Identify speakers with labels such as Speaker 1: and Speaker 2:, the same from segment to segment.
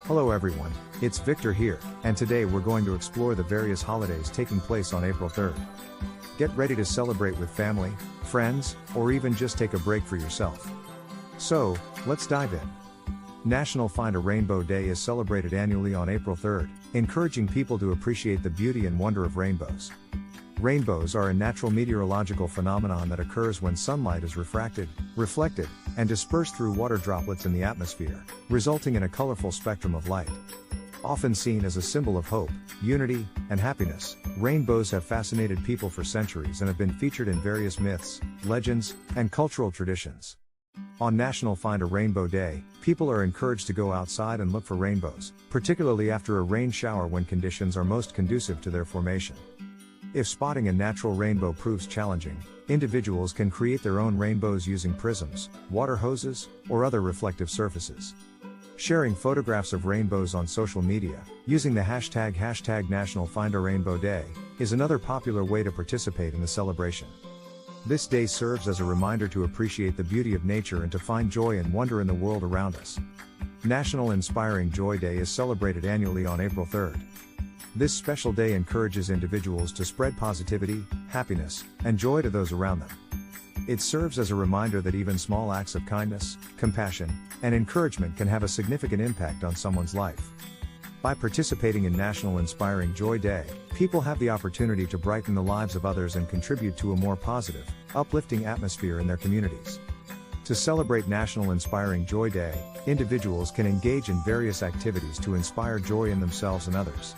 Speaker 1: Hello everyone, it's Victor here, and today we're going to explore the various holidays taking place on April 3rd. Get ready to celebrate with family, friends, or even just take a break for yourself. So, let's dive in. National Find a Rainbow Day is celebrated annually on April 3rd, encouraging people to appreciate the beauty and wonder of rainbows. Rainbows are a natural meteorological phenomenon that occurs when sunlight is refracted, reflected, and dispersed through water droplets in the atmosphere, resulting in a colorful spectrum of light. Often seen as a symbol of hope, unity, and happiness, rainbows have fascinated people for centuries and have been featured in various myths, legends, and cultural traditions. On National Find a Rainbow Day, people are encouraged to go outside and look for rainbows, particularly after a rain shower when conditions are most conducive to their formation. If spotting a natural rainbow proves challenging, individuals can create their own rainbows using prisms, water hoses, or other reflective surfaces. Sharing photographs of rainbows on social media, using the hashtag National Find a Rainbow Day, is another popular way to participate in the celebration. This day serves as a reminder to appreciate the beauty of nature and to find joy and wonder in the world around us. National Inspiring Joy Day is celebrated annually on April 3rd. This special day encourages individuals to spread positivity, happiness, and joy to those around them. It serves as a reminder that even small acts of kindness, compassion, and encouragement can have a significant impact on someone's life. By participating in National Inspiring Joy Day, people have the opportunity to brighten the lives of others and contribute to a more positive, uplifting atmosphere in their communities. To celebrate National Inspiring Joy Day, individuals can engage in various activities to inspire joy in themselves and others.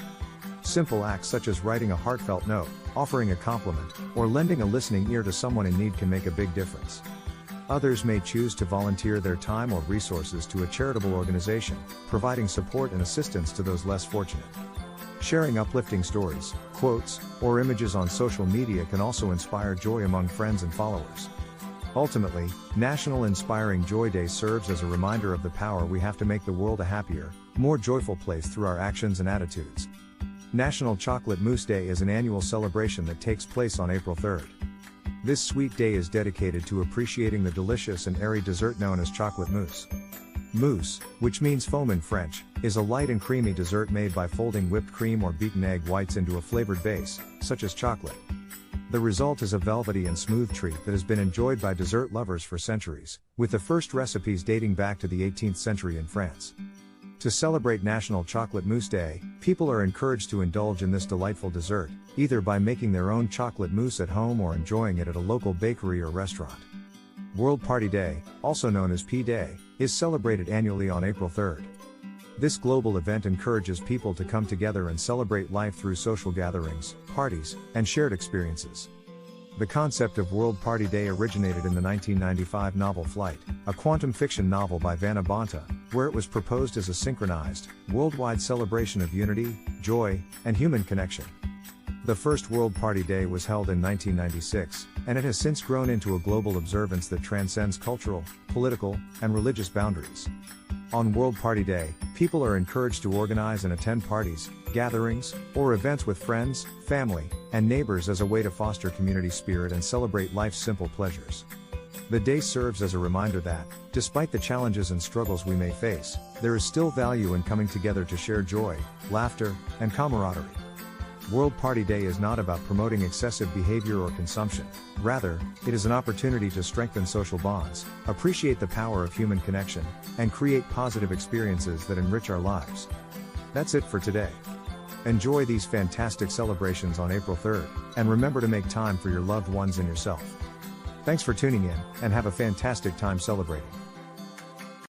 Speaker 1: Simple acts such as writing a heartfelt note, offering a compliment, or lending a listening ear to someone in need can make a big difference. Others may choose to volunteer their time or resources to a charitable organization, providing support and assistance to those less fortunate. Sharing uplifting stories, quotes, or images on social media can also inspire joy among friends and followers. Ultimately, National Inspiring Joy Day serves as a reminder of the power we have to make the world a happier, more joyful place through our actions and attitudes. National Chocolate Mousse Day is an annual celebration that takes place on April 3rd. This sweet day is dedicated to appreciating the delicious and airy dessert known as chocolate mousse. Mousse, which means foam in French, is a light and creamy dessert made by folding whipped cream or beaten egg whites into a flavored base, such as chocolate. The result is a velvety and smooth treat that has been enjoyed by dessert lovers for centuries, with the first recipes dating back to the 18th century in France. To celebrate National Chocolate Mousse Day, people are encouraged to indulge in this delightful dessert, either by making their own chocolate mousse at home or enjoying it at a local bakery or restaurant. World Party Day, also known as P-Day, is celebrated annually on April 3rd. This global event encourages people to come together and celebrate life through social gatherings, parties, and shared experiences. The concept of World Party Day originated in the 1995 novel Flight, a quantum fiction novel by Vanna Bonta, where it was proposed as a synchronized, worldwide celebration of unity, joy, and human connection. The first World Party Day was held in 1996, and it has since grown into a global observance that transcends cultural, political, and religious boundaries. On World Party Day, people are encouraged to organize and attend parties, gatherings, or events with friends, family, and neighbors as a way to foster community spirit and celebrate life's simple pleasures. The day serves as a reminder that, despite the challenges and struggles we may face, there is still value in coming together to share joy, laughter, and camaraderie. World Party Day is not about promoting excessive behavior or consumption. Rather, it is an opportunity to strengthen social bonds, appreciate the power of human connection, and create positive experiences that enrich our lives. That's it for today. Enjoy these fantastic celebrations on April 3rd, and remember to make time for your loved ones and yourself. Thanks for tuning in, and have a fantastic time celebrating.